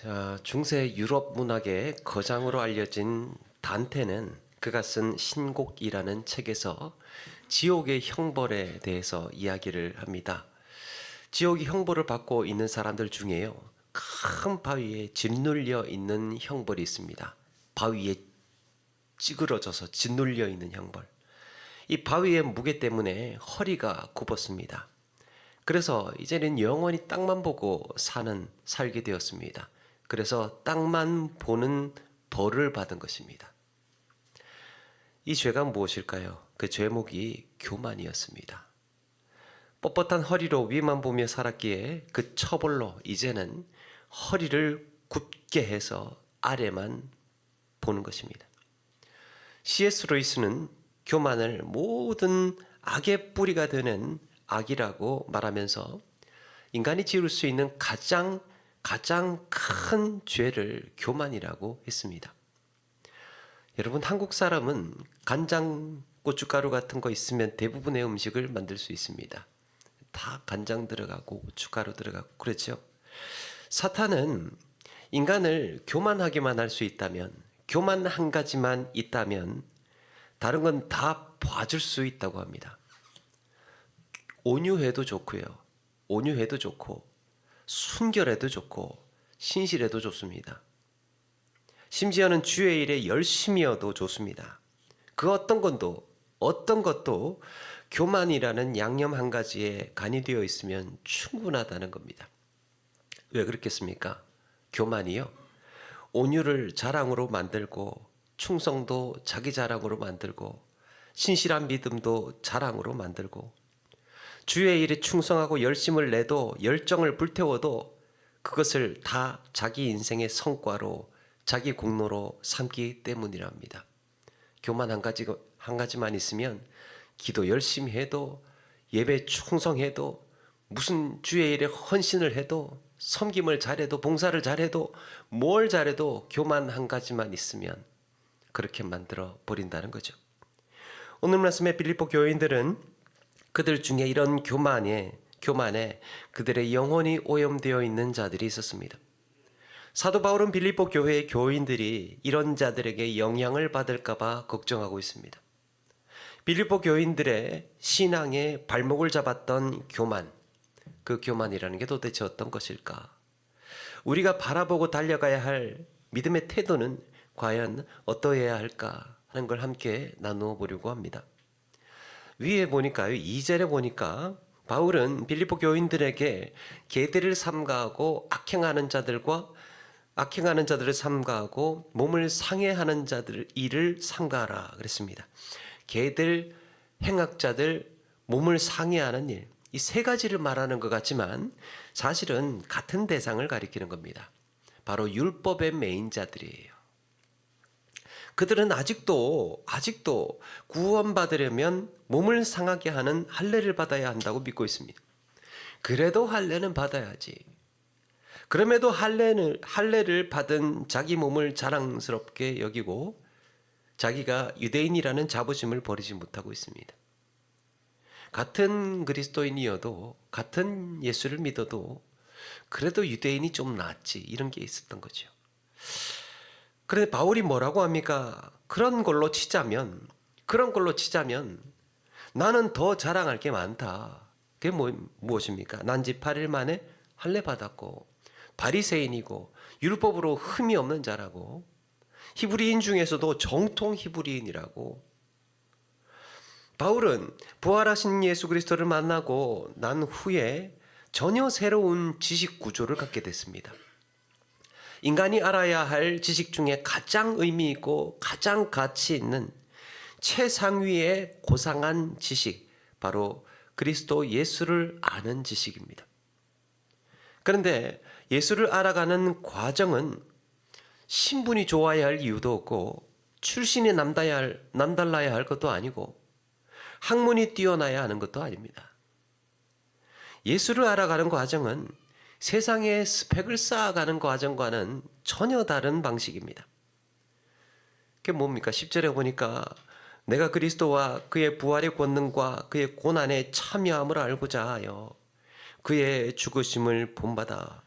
자, 중세 유럽 문학의 거장으로 알려진 단테는 그가 쓴 신곡이라는 책에서 지옥의 형벌에 대해서 이야기를 합니다. 지옥의 형벌을 받고 있는 사람들 중에요, 큰 바위에 짓눌려 있는 형벌이 있습니다. 바위에 찌그러져서 짓눌려 있는 형벌. 이 바위의 무게 때문에 허리가 굽었습니다. 그래서 이제는 영원히 땅만 보고 살게 되었습니다. 그래서 땅만 보는 벌을 받은 것입니다. 이 죄가 무엇일까요? 그 죄목이 교만이었습니다. 뻣뻣한 허리로 위만 보며 살았기에 그 처벌로 이제는 허리를 굽게 해서 아래만 보는 것입니다. C.S. 루이스는 교만을 모든 악의 뿌리가 되는 악이라고 말하면서 인간이 지을 수 있는 가장 큰 죄를 교만이라고 했습니다. 여러분, 한국 사람은 간장, 고춧가루 같은 거 있으면 대부분의 음식을 만들 수 있습니다. 다 간장 들어가고 고춧가루 들어가고 그렇죠. 사탄은 인간을 교만하게만 할 수 있다면, 교만 한 가지만 있다면 다른 건 다 봐줄 수 있다고 합니다. 온유해도 좋고요. 온유해도 좋고 순결해도 좋고 신실해도 좋습니다. 심지어는 주의 일에 열심이어도 좋습니다. 그 어떤 것도 교만이라는 양념 한 가지에 간이 되어 있으면 충분하다는 겁니다. 왜 그렇겠습니까? 교만이요, 온유를 자랑으로 만들고 충성도 자기 자랑으로 만들고 신실한 믿음도 자랑으로 만들고 주의 일에 충성하고 열심을 내도 열정을 불태워도 그것을 다 자기 인생의 성과로, 자기 공로로 삼기 때문이랍니다. 교만 한 가지만 있으면 기도 열심히 해도, 예배 충성해도, 무슨 주의 일에 헌신을 해도, 섬김을 잘해도, 봉사를 잘해도, 뭘 잘해도 교만 한 가지만 있으면 그렇게 만들어 버린다는 거죠. 오늘 말씀의 빌립보 교인들은 그들 중에 이런 교만에 그들의 영혼이 오염되어 있는 자들이 있었습니다. 사도 바울은 빌립보 교회의 교인들이 이런 자들에게 영향을 받을까 봐 걱정하고 있습니다. 빌립보 교인들의 신앙의 발목을 잡았던 교만, 그 교만이라는 게 도대체 어떤 것일까? 우리가 바라보고 달려가야 할 믿음의 태도는 과연 어떠해야 할까 하는 걸 함께 나누어 보려고 합니다. 위에 보니까요, 2절에 보니까 바울은 빌립보 교인들에게 계대를 삼가하고 악행하는 자들을 삼가하고 몸을 상해하는 자들 일을 삼가하라 그랬습니다. 계들, 행악자들, 몸을 상해하는 일, 이 세 가지를 말하는 것 같지만 사실은 같은 대상을 가리키는 겁니다. 바로 율법의 매인자들이에요. 그들은 아직도 구원받으려면 몸을 상하게 하는 할례를 받아야 한다고 믿고 있습니다. 그래도 할례는 받아야지. 그럼에도 할례를 받은 자기 몸을 자랑스럽게 여기고 자기가 유대인이라는 자부심을 버리지 못하고 있습니다. 같은 그리스도인이어도, 같은 예수를 믿어도 그래도 유대인이 좀 낫지, 이런 게 있었던 거죠. 그런데 바울이 뭐라고 합니까? 그런 걸로 치자면 나는 더 자랑할 게 많다. 그게 무엇입니까? 난 지 8일 만에 할례 받았고 바리새인이고 율법으로 흠이 없는 자라고, 히브리인 중에서도 정통 히브리인이라고. 바울은 부활하신 예수 그리스도를 만나고 난 후에 전혀 새로운 지식 구조를 갖게 됐습니다. 인간이 알아야 할 지식 중에 가장 의미 있고 가장 가치 있는 최상위의 고상한 지식, 바로 그리스도 예수를 아는 지식입니다. 그런데 예수를 알아가는 과정은 신분이 좋아야 할 이유도 없고 출신이 남달라야 할 것도 아니고 학문이 뛰어나야 하는 것도 아닙니다. 예수를 알아가는 과정은 세상의 스펙을 쌓아가는 과정과는 전혀 다른 방식입니다. 그게 뭡니까? 10절에 보니까 내가 그리스도와 그의 부활의 권능과 그의 고난에 참여함을 알고자 하여 그의 죽으심을 본받아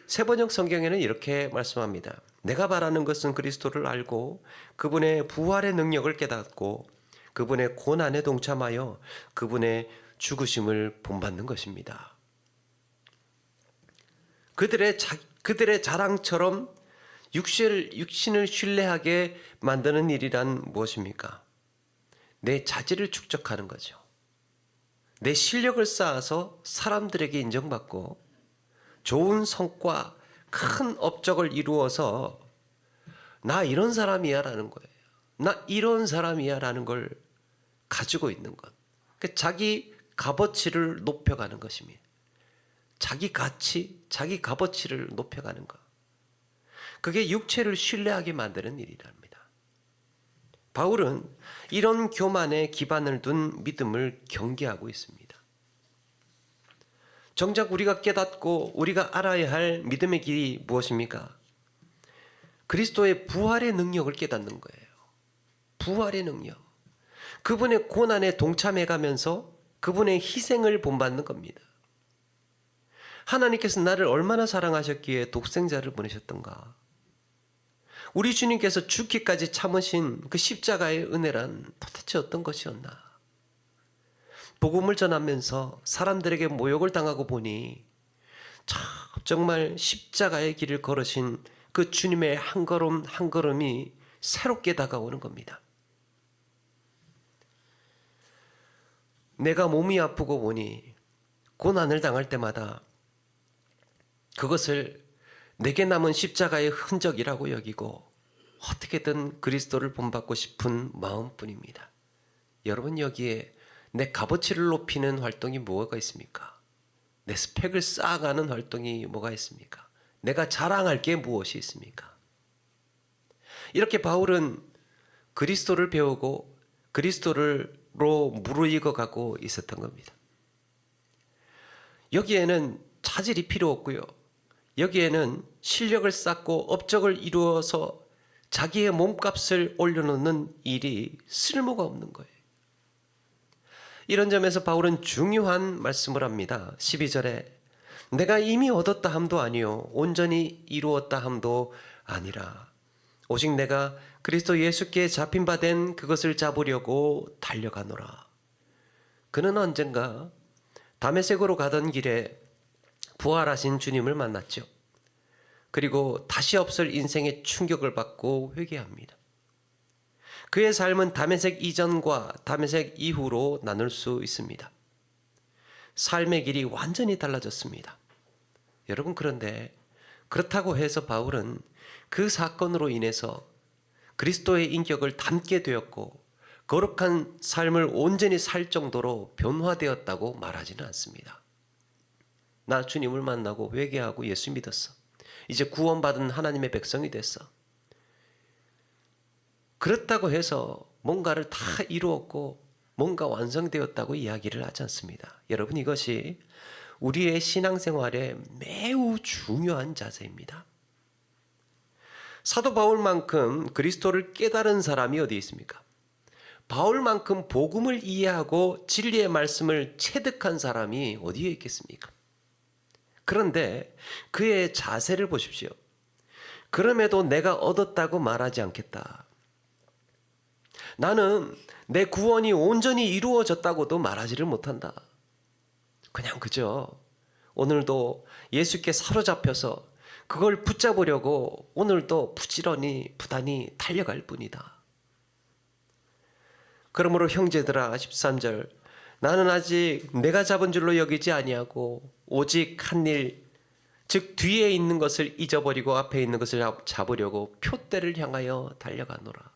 세번역 성경에는 이렇게 말씀합니다. 내가 바라는 것은 그리스도를 알고 그분의 부활의 능력을 깨닫고 그분의 고난에 동참하여 그분의 죽으심을 본받는 것입니다. 그들의 자랑처럼 육신을 신뢰하게 만드는 일이란 무엇입니까? 내 자질을 축적하는 거죠. 내 실력을 쌓아서 사람들에게 인정받고 좋은 성과, 큰 업적을 이루어서 나 이런 사람이야 라는 거예요. 나 이런 사람이야 라는 걸 가지고 있는 것. 자기 값어치를 높여가는 것입니다. 자기 가치, 자기 값어치를 높여가는 것. 그게 육체를 신뢰하게 만드는 일이랍니다. 바울은 이런 교만에 기반을 둔 믿음을 경계하고 있습니다. 정작 우리가 깨닫고 우리가 알아야 할 믿음의 길이 무엇입니까? 그리스도의 부활의 능력을 깨닫는 거예요. 부활의 능력. 그분의 고난에 동참해가면서 그분의 희생을 본받는 겁니다. 하나님께서 나를 얼마나 사랑하셨기에 독생자를 보내셨던가. 우리 주님께서 죽기까지 참으신 그 십자가의 은혜란 도대체 어떤 것이었나. 복음을 전하면서 사람들에게 모욕을 당하고 보니 정말 십자가의 길을 걸으신 그 주님의 한 걸음 한 걸음이 새롭게 다가오는 겁니다. 내가 몸이 아프고 보니 고난을 당할 때마다 그것을 내게 남은 십자가의 흔적이라고 여기고 어떻게든 그리스도를 본받고 싶은 마음뿐입니다. 여러분, 여기에 내 값어치를 높이는 활동이 뭐가 있습니까? 내 스펙을 쌓아가는 활동이 뭐가 있습니까? 내가 자랑할 게 무엇이 있습니까? 이렇게 바울은 그리스도를 배우고 그리스도로 무르익어 가고 있었던 겁니다. 여기에는 차질이 필요 없고요. 여기에는 실력을 쌓고 업적을 이루어서 자기의 몸값을 올려놓는 일이 쓸모가 없는 거예요. 이런 점에서 바울은 중요한 말씀을 합니다. 12절에 내가 이미 얻었다 함도 아니요 온전히 이루었다 함도 아니라 오직 내가 그리스도 예수께 잡힌 바 된 그것을 잡으려고 달려가노라. 그는 언젠가 다메섹으로 가던 길에 부활하신 주님을 만났죠. 그리고 다시 없을 인생의 충격을 받고 회개합니다. 그의 삶은 다메섹 이전과 다메섹 이후로 나눌 수 있습니다. 삶의 길이 완전히 달라졌습니다. 여러분, 그런데 그렇다고 해서 바울은 그 사건으로 인해서 그리스도의 인격을 닮게 되었고 거룩한 삶을 온전히 살 정도로 변화되었다고 말하지는 않습니다. 나 주님을 만나고 회개하고 예수 믿었어. 이제 구원받은 하나님의 백성이 됐어. 그렇다고 해서 뭔가를 다 이루었고 뭔가 완성되었다고 이야기를 하지 않습니다. 여러분, 이것이 우리의 신앙생활에 매우 중요한 자세입니다. 사도 바울만큼 그리스도를 깨달은 사람이 어디 있습니까? 바울만큼 복음을 이해하고 진리의 말씀을 체득한 사람이 어디에 있겠습니까? 그런데 그의 자세를 보십시오. 그럼에도 내가 얻었다고 말하지 않겠다. 나는 내 구원이 온전히 이루어졌다고도 말하지를 못한다. 그냥 그저 오늘도 예수께 사로잡혀서 그걸 붙잡으려고 오늘도 부지런히 부단히 달려갈 뿐이다. 그러므로 형제들아, 13절, 나는 아직 내가 잡은 줄로 여기지 아니하고 오직 한 일, 즉 뒤에 있는 것을 잊어버리고 앞에 있는 것을 잡으려고 표대를 향하여 달려가노라.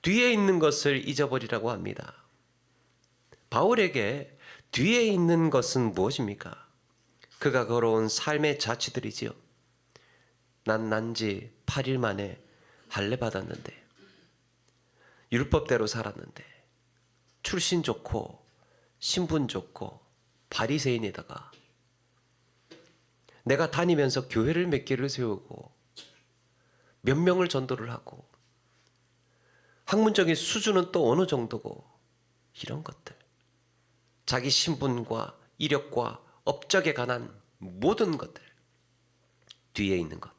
뒤에 있는 것을 잊어버리라고 합니다. 바울에게 뒤에 있는 것은 무엇입니까? 그가 걸어온 삶의 자취들이지요. 난지 8일 만에 할례 받았는데, 율법대로 살았는데, 출신 좋고 신분 좋고 바리새인에다가 내가 다니면서 교회를 몇 개를 세우고 몇 명을 전도를 하고 학문적인 수준은 또 어느 정도고, 이런 것들, 자기 신분과 이력과 업적에 관한 모든 것들, 뒤에 있는 것.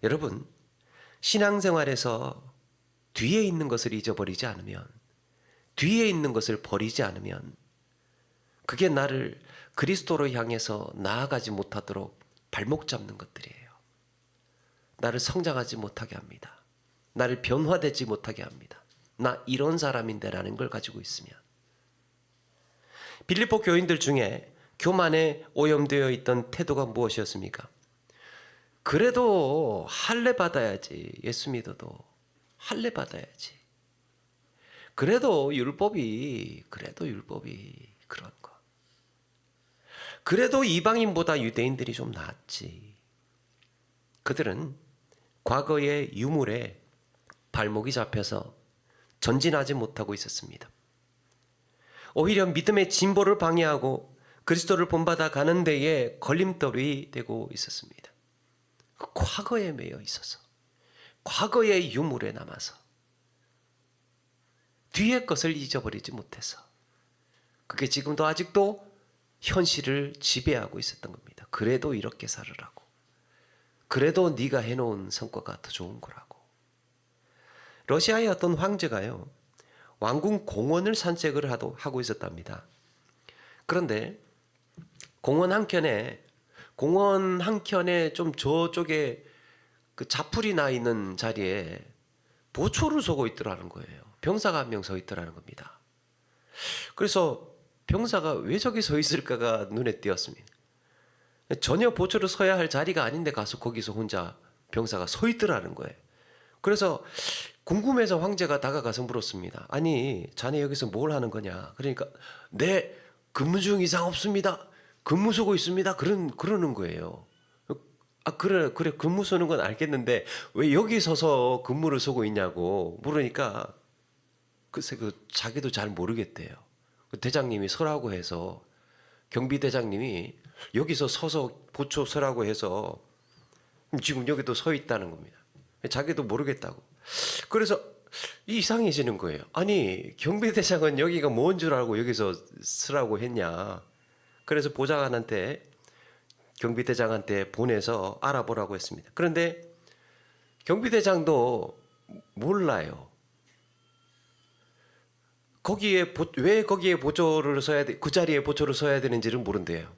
여러분, 신앙생활에서 뒤에 있는 것을 잊어버리지 않으면, 뒤에 있는 것을 버리지 않으면 그게 나를 그리스도로 향해서 나아가지 못하도록 발목 잡는 것들이에요. 나를 성장하지 못하게 합니다. 나를 변화되지 못하게 합니다. 나 이런 사람인데라는 걸 가지고 있으면. 빌립보 교인들 중에 교만에 오염되어 있던 태도가 무엇이었습니까? 그래도 할례 받아야지. 예수 믿어도 할례 받아야지. 그래도 율법이 그런 거. 그래도 이방인보다 유대인들이 좀 낫지. 그들은 과거의 유물에 발목이 잡혀서 전진하지 못하고 있었습니다. 오히려 믿음의 진보를 방해하고 그리스도를 본받아 가는 데에 걸림돌이 되고 있었습니다. 과거에 매여 있어서, 과거의 유물에 남아서, 뒤의 것을 잊어버리지 못해서 그게 지금도 아직도 현실을 지배하고 있었던 겁니다. 그래도 이렇게 살으라고. 그래도 네가 해놓은 성과가 더 좋은 거라고. 러시아의 어떤 황제가요, 왕궁 공원을 산책을 하고 있었답니다. 그런데 공원 한켠에 좀 저쪽에 그 자풀이 나 있는 자리에 보초를 서고 있더라는 거예요. 병사가 한 명 서 있더라는 겁니다. 그래서 병사가 왜 저기 서 있을까가 눈에 띄었습니다. 전혀 보초를 서야 할 자리가 아닌데 가서 거기서 혼자 병사가 서 있더라는 거예요. 그래서 궁금해서 황제가 다가가서 물었습니다. 아니, 자네 여기서 뭘 하는 거냐? 그러니까 네, 근무 중 이상 없습니다. 근무 서고 있습니다. 그러는 거예요. 아, 그래 근무 서는 건 알겠는데 왜 여기 서서 근무를 서고 있냐고 물으니까 글쎄 자기도 잘 모르겠대요. 대장님이 서라고 해서, 경비대장님이 여기서 서서 보초 서라고 해서 지금 여기도 서 있다는 겁니다. 자기도 모르겠다고. 그래서 이상해지는 거예요. 아니, 경비대장은 여기가 뭔 줄 알고 여기서 서라고 했냐. 그래서 경비대장한테 보내서 알아보라고 했습니다. 그런데 경비대장도 몰라요. 왜 거기에 보초를 서야 돼, 그 자리에 보초를 서야 되는지를 모른대요.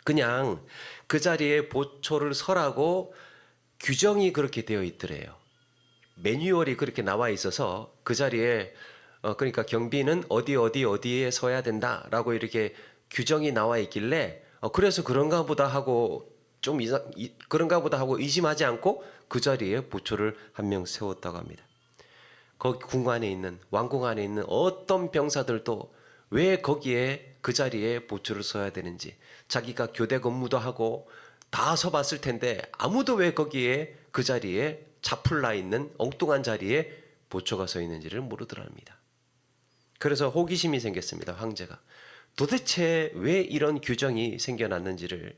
그냥 그 자리에 보초를 서라고 규정이 그렇게 되어 있더래요. 매뉴얼이 그렇게 나와 있어서 그 자리에 그러니까 경비는 어디에 서야 된다라고 이렇게 규정이 나와 있길래 그래서 그런가 보다 하고 의심하지 않고 그 자리에 보초를 한 명 세웠다고 합니다. 거기 왕궁 안에 있는 어떤 병사들도 왜 거기에 그 자리에 보초를 서야 되는지, 자기가 교대 근무도 하고 다 서봤을 텐데 아무도 왜 거기에 그 자리에 자풀나 있는 엉뚱한 자리에 보초가 서 있는지를 모르더랍니다. 그래서 호기심이 생겼습니다. 황제가 도대체 왜 이런 규정이 생겨났는지를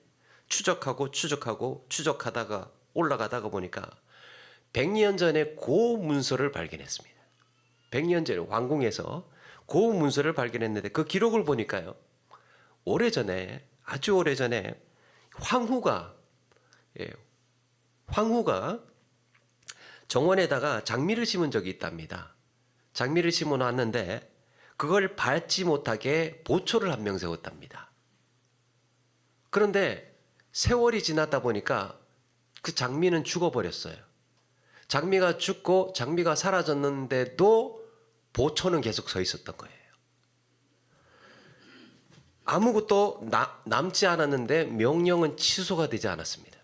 추적하다가 올라가다가 보니까 100년 전에 고 문서를 발견했습니다. 100년 전에 황궁에서 고 문서를 발견했는데 그 기록을 보니까요, 아주 오래전에 황후가 정원에다가 장미를 심은 적이 있답니다. 장미를 심어 놨는데 그걸 밟지 못하게 보초를 한 명 세웠답니다. 그런데 세월이 지나다 보니까 그 장미는 죽어버렸어요. 장미가 죽고 장미가 사라졌는데도 보초는 계속 서 있었던 거예요. 아무것도 남지 않았는데 명령은 취소가 되지 않았습니다.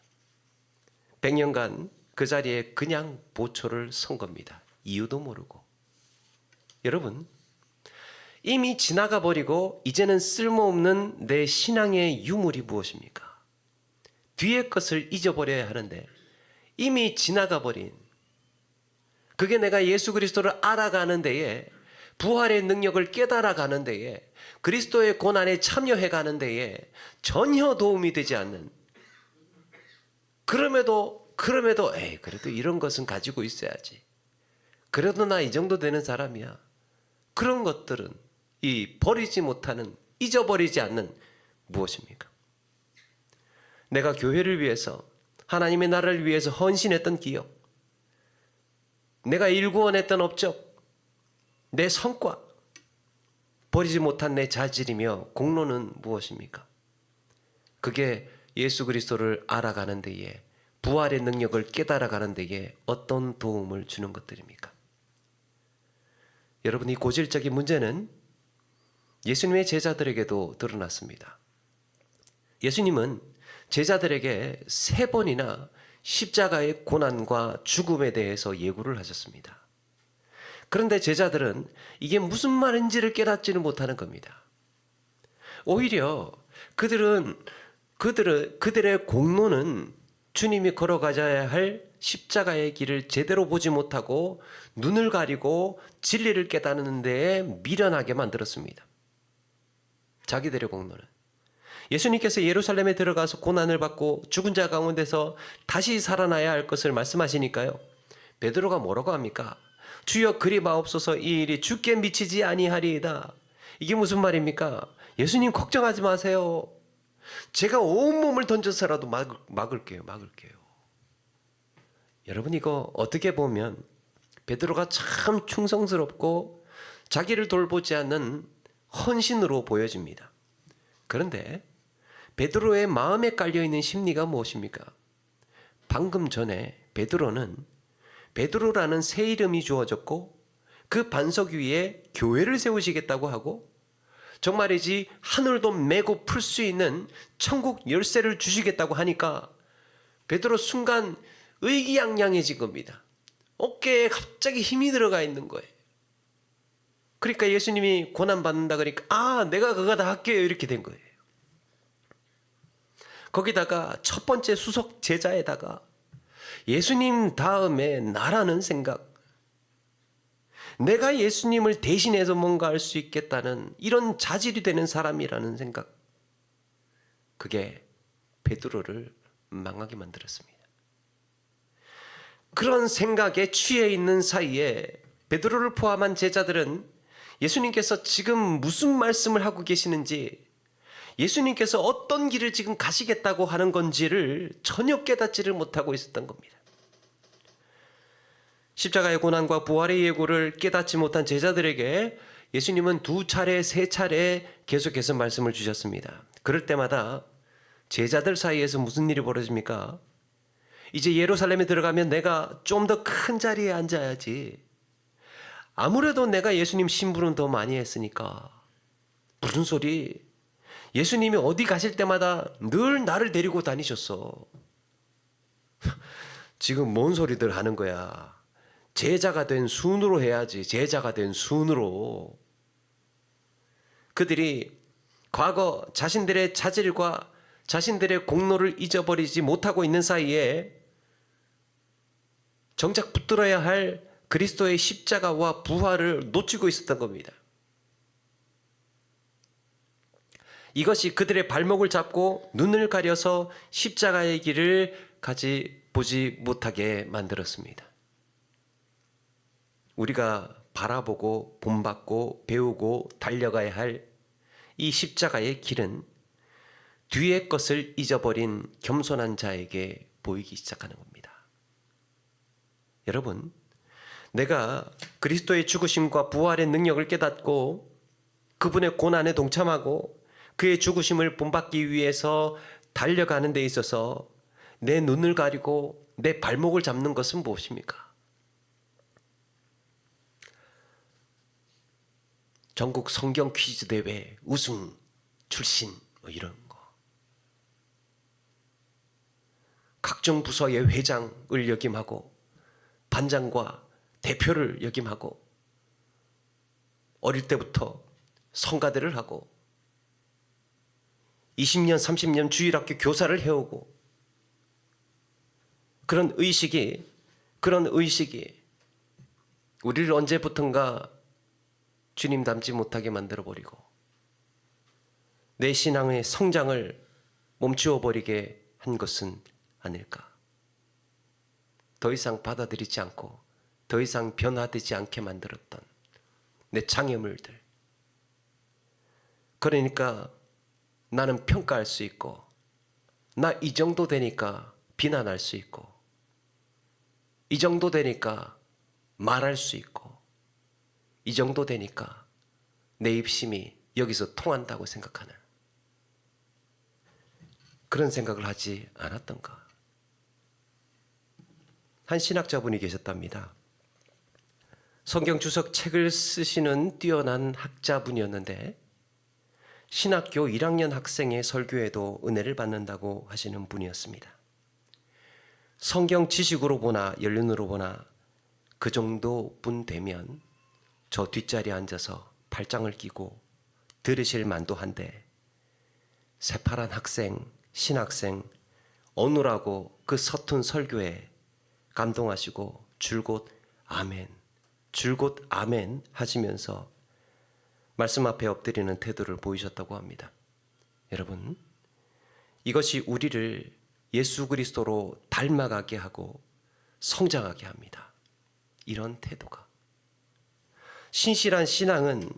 100년간 그 자리에 그냥 보초를 선 겁니다. 이유도 모르고. 여러분, 이미 지나가 버리고 이제는 쓸모없는 내 신앙의 유물이 무엇입니까? 뒤의 것을 잊어버려야 하는데 이미 지나가 버린, 그게 내가 예수 그리스도를 알아가는 데에, 부활의 능력을 깨달아가는 데에, 그리스도의 고난에 참여해가는 데에 전혀 도움이 되지 않는, 그럼에도 그래도 이런 것은 가지고 있어야지, 그래도 나 이 정도 되는 사람이야, 그런 것들은 이 버리지 못하는, 잊어버리지 않는 무엇입니까? 내가 교회를 위해서, 하나님의 나라를 위해서 헌신했던 기억, 내가 일구원했던 업적, 내 성과, 버리지 못한 내 자질이며 공로는 무엇입니까? 그게 예수 그리스도를 알아가는 데에, 부활의 능력을 깨달아가는 데에 어떤 도움을 주는 것들입니까? 여러분, 이 고질적인 문제는 예수님의 제자들에게도 드러났습니다. 예수님은 제자들에게 3번이나 십자가의 고난과 죽음에 대해서 예고를 하셨습니다. 그런데 제자들은 이게 무슨 말인지를 깨닫지는 못하는 겁니다. 오히려 그들의 공로는 주님이 걸어가셔야 할 십자가의 길을 제대로 보지 못하고 눈을 가리고 진리를 깨닫는 데에 미련하게 만들었습니다. 자기들의 공로는. 예수님께서 예루살렘에 들어가서 고난을 받고 죽은 자 가운데서 다시 살아나야 할 것을 말씀하시니까요, 베드로가 뭐라고 합니까? 주여 그리 마옵소서, 이 일이 주께 미치지 아니하리이다. 이게 무슨 말입니까? 예수님 걱정하지 마세요. 제가 온몸을 던져서라도 막을게요. 여러분, 이거 어떻게 보면 베드로가 참 충성스럽고 자기를 돌보지 않는 헌신으로 보여집니다. 그런데 베드로의 마음에 깔려있는 심리가 무엇입니까? 방금 전에 베드로라는 새 이름이 주어졌고 그 반석 위에 교회를 세우시겠다고 하고, 정말이지 하늘도 메고 풀 수 있는 천국 열쇠를 주시겠다고 하니까 베드로 순간 의기양양해진 겁니다. 어깨에 갑자기 힘이 들어가 있는 거예요. 그러니까 예수님이 고난받는다 그러니까 내가 그거 다 할게요 이렇게 된 거예요. 거기다가 첫 번째 수석 제자에다가 예수님 다음에 나라는 생각, 내가 예수님을 대신해서 뭔가 할 수 있겠다는 이런 자질이 되는 사람이라는 생각, 그게 베드로를 망하게 만들었습니다. 그런 생각에 취해 있는 사이에 베드로를 포함한 제자들은 예수님께서 지금 무슨 말씀을 하고 계시는지, 예수님께서 어떤 길을 지금 가시겠다고 하는 건지를 전혀 깨닫지를 못하고 있었던 겁니다. 십자가의 고난과 부활의 예고를 깨닫지 못한 제자들에게 예수님은 2차례, 3차례 계속해서 말씀을 주셨습니다. 그럴 때마다 제자들 사이에서 무슨 일이 벌어집니까? 이제 예루살렘에 들어가면 내가 좀 더 큰 자리에 앉아야지. 아무래도 내가 예수님 신부는 더 많이 했으니까. 무슨 소리? 예수님이 어디 가실 때마다 늘 나를 데리고 다니셨어. 지금 뭔 소리들 하는 거야. 제자가 된 순으로 해야지. 제자가 된 순으로. 그들이 과거 자신들의 자질과 자신들의 공로를 잊어버리지 못하고 있는 사이에 정작 붙들어야 할 그리스도의 십자가와 부활을 놓치고 있었던 겁니다. 이것이 그들의 발목을 잡고 눈을 가려서 십자가의 길을 보지 못하게 만들었습니다. 우리가 바라보고 본받고 배우고 달려가야 할 이 십자가의 길은 뒤의 것을 잊어버린 겸손한 자에게 보이기 시작하는 겁니다. 여러분, 내가 그리스도의 죽으심과 부활의 능력을 깨닫고 그분의 고난에 동참하고 그의 죽으심을 본받기 위해서 달려가는 데 있어서 내 눈을 가리고 내 발목을 잡는 것은 무엇입니까? 전국 성경 퀴즈 대회 우승 출신 이런 거, 각종 부서의 회장을 역임하고 반장과 대표를 역임하고 어릴 때부터 성가대를 하고 20년 30년 주일학교 교사를 해오고, 그런 의식이 우리를 언제부턴가 주님 닮지 못하게 만들어버리고 내 신앙의 성장을 멈추어버리게 한 것은 아닐까. 더 이상 받아들이지 않고 더 이상 변화되지 않게 만들었던 내 장애물들. 그러니까 나는 평가할 수 있고 나 이 정도 되니까 비난할 수 있고, 이 정도 되니까 말할 수 있고, 이 정도 되니까 내 입심이 여기서 통한다고 생각하는 그런 생각을 하지 않았던가. 한 신학자분이 계셨답니다. 성경 주석 책을 쓰시는 뛰어난 학자분이었는데 신학교 1학년 학생의 설교에도 은혜를 받는다고 하시는 분이었습니다. 성경 지식으로 보나 연륜으로 보나 그 정도뿐 되면 저 뒷자리에 앉아서 팔짱을 끼고 들으실 만도 한데 새파란 학생, 신학생 오늘하고 그 서툰 설교에 감동하시고 줄곧 아멘, 줄곧 아멘 하시면서 말씀 앞에 엎드리는 태도를 보이셨다고 합니다. 여러분, 이것이 우리를 예수 그리스도로 닮아가게 하고 성장하게 합니다. 이런 태도가. 신실한 신앙은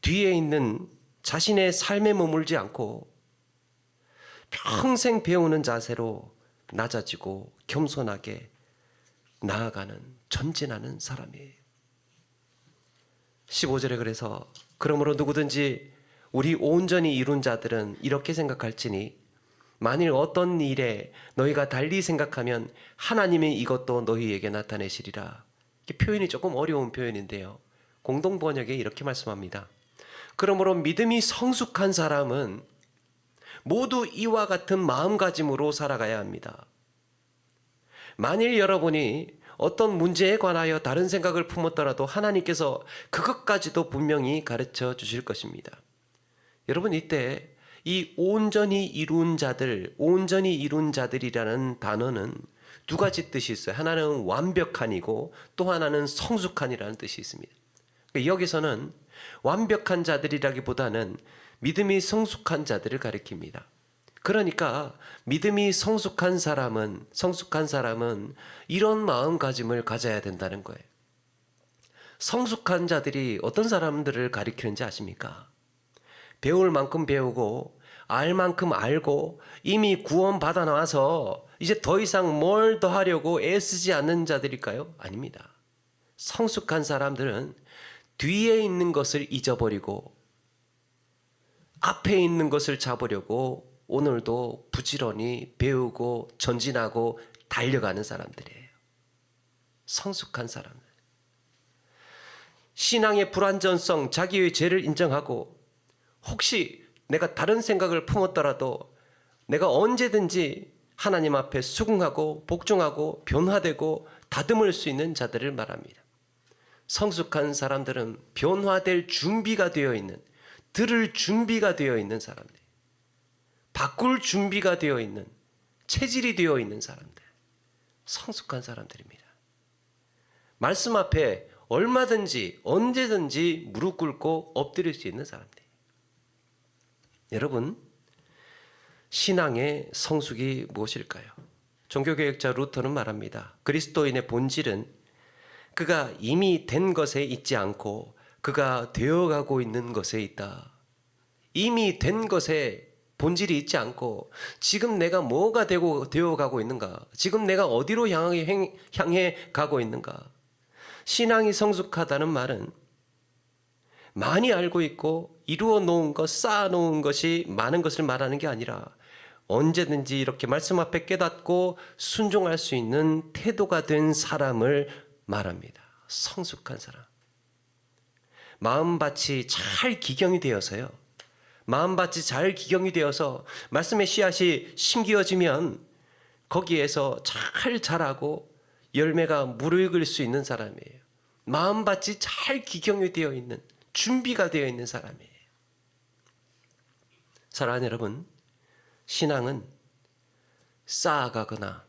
뒤에 있는 자신의 삶에 머물지 않고 평생 배우는 자세로 낮아지고 겸손하게 나아가는, 전진하는 사람이에요. 15절에 그래서 그러므로 누구든지 우리 온전히 이룬 자들은 이렇게 생각할지니 만일 어떤 일에 너희가 달리 생각하면 하나님이 이것도 너희에게 나타내시리라. 표현이 조금 어려운 표현인데요. 공동 번역에 이렇게 말씀합니다. 그러므로 믿음이 성숙한 사람은 모두 이와 같은 마음가짐으로 살아가야 합니다. 만일 여러분이 어떤 문제에 관하여 다른 생각을 품었더라도 하나님께서 그것까지도 분명히 가르쳐 주실 것입니다. 여러분, 이때 이 온전히 이룬 자들, 온전히 이룬 자들이라는 단어는 두 가지 뜻이 있어요. 하나는 완벽한이고 또 하나는 성숙한이라는 뜻이 있습니다. 여기서는 완벽한 자들이라기보다는 믿음이 성숙한 자들을 가리킵니다. 그러니까 믿음이 성숙한 사람은 이런 마음가짐을 가져야 된다는 거예요. 성숙한 자들이 어떤 사람들을 가리키는지 아십니까? 배울 만큼 배우고 알 만큼 알고 이미 구원받아 나와서 이제 더 이상 뭘 더 하려고 애쓰지 않는 자들일까요? 아닙니다. 성숙한 사람들은 뒤에 있는 것을 잊어버리고 앞에 있는 것을 잡으려고 오늘도 부지런히 배우고 전진하고 달려가는 사람들이에요. 성숙한 사람들. 신앙의 불완전성, 자기의 죄를 인정하고 혹시 내가 다른 생각을 품었더라도 내가 언제든지 하나님 앞에 수긍하고 복종하고 변화되고 다듬을 수 있는 자들을 말합니다. 성숙한 사람들은 변화될 준비가 되어 있는, 들을 준비가 되어 있는 사람들, 바꿀 준비가 되어 있는, 체질이 되어 있는 사람들, 성숙한 사람들입니다. 말씀 앞에 얼마든지 언제든지 무릎 꿇고 엎드릴 수 있는 사람들. 여러분, 신앙의 성숙이 무엇일까요? 종교개혁자 루터는 말합니다. 그리스도인의 본질은 그가 이미 된 것에 있지 않고 그가 되어가고 있는 것에 있다. 이미 된 것에 본질이 있지 않고 지금 내가 뭐가 되어가고 있는가? 지금 내가 어디로 향해 가고 있는가? 신앙이 성숙하다는 말은 많이 알고 있고 이루어 놓은 것, 쌓아 놓은 것이 많은 것을 말하는 게 아니라 언제든지 이렇게 말씀 앞에 깨닫고 순종할 수 있는 태도가 된 사람을 말합니다. 성숙한 사람. 마음밭이 잘 기경이 되어서요. 마음밭이 잘 기경이 되어서 말씀의 씨앗이 심기어지면 거기에서 잘 자라고 열매가 무르익을 수 있는 사람이에요. 마음밭이 잘 기경이 되어 있는, 준비가 되어 있는 사람이에요. 사랑하는 여러분, 신앙은 쌓아가거나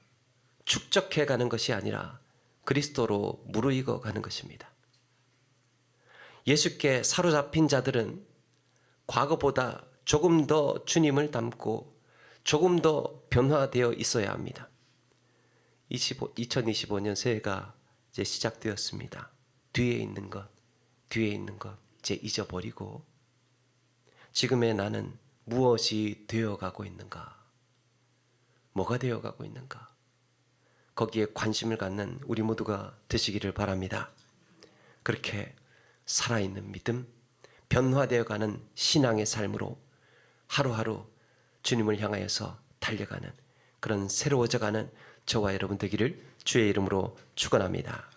축적해가는 것이 아니라 그리스도로 무르익어 가는 것입니다. 예수께 사로잡힌 자들은 과거보다 조금 더 주님을 닮고 조금 더 변화되어 있어야 합니다. 2025년 새해가 이제 시작되었습니다. 뒤에 있는 것 이제 잊어버리고 지금의 나는 무엇이 되어가고 있는가? 뭐가 되어가고 있는가? 거기에 관심을 갖는 우리 모두가 되시기를 바랍니다. 그렇게 살아있는 믿음, 변화되어가는 신앙의 삶으로 하루하루 주님을 향하여서 달려가는 그런 새로워져가는 저와 여러분 되기를 주의 이름으로 축원합니다.